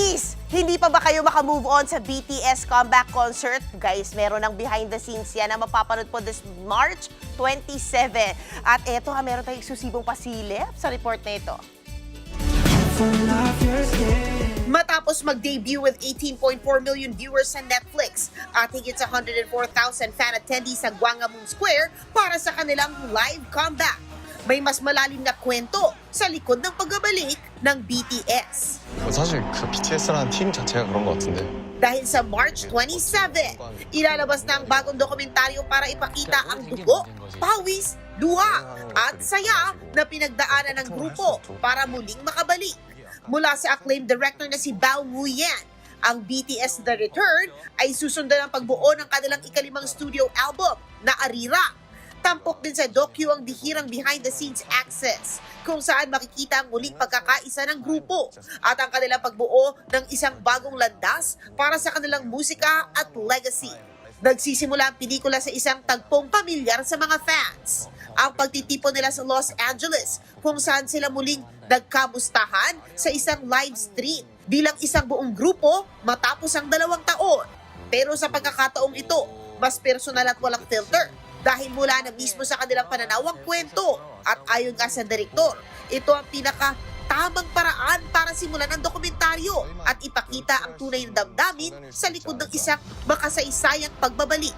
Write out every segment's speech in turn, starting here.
Ladies, hindi pa ba kayo makamove on sa BTS comeback concert? Guys, meron ng behind the scenes yan na mapapanood po this March 27. At eto meron tayong eksklusibong pasilip sa report na ito. Matapos mag-debut with 18.4 million viewers sa Netflix at higit sa 104,000 fan attendees sa Gwanghwamun Square para sa kanilang live comeback. May mas malalim na kwento sa likod ng pagbabalik ng BTS. 사실 그 BTS라는 팀 자체가 그런 것 같은데. Dahil sa March 27, ilalabas na ang bagong dokumentaryo para ipakita ang dugo, pawis, luha at saya na pinagdaanan ng grupo para muling makabalik. Mula sa acclaimed director na si Bao Nguyen, ang BTS The Return ay susundan ang pagbuo ng kanilang ikalimang studio album na Arira. Tampok din sa docu ang bihirang behind-the-scenes access kung saan makikita ang muling pagkakaisa ng grupo at ang kanilang pagbuo ng isang bagong landas para sa kanilang musika at legacy. Nagsisimula ang pelikula sa isang tagpong pamilyar sa mga fans. Ang pagtitipon nila sa Los Angeles kung saan sila muling nagkamustahan sa isang live stream bilang isang buong grupo matapos ang 2 taon. Pero sa pagkakataong ito, mas personal at walang filter. Dahil mula na mismo sa kanilang pananaw ang kwento at ayon nga sa direktor, ito ang pinaka-tamang paraan para simulan ang dokumentaryo at ipakita ang tunay na damdamin sa likod ng isang makasaysayang pagbabalik.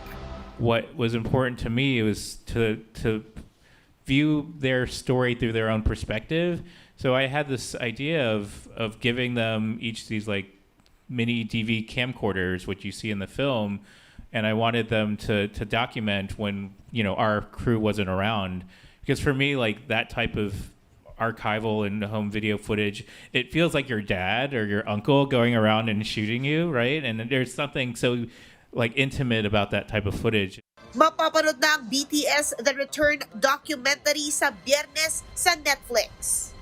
What was important to me was to view their story through their own perspective. So I had this idea of giving them each these like mini DV camcorders, which you see in the film. And I wanted them to document when, you know, our crew wasn't around. Because for me, like, that type of archival and home video footage, it feels like your dad or your uncle going around and shooting you, right? And there's something so, like, intimate about that type of footage. Mapapanood na ang BTS The Return documentary sa Biyernes sa Netflix.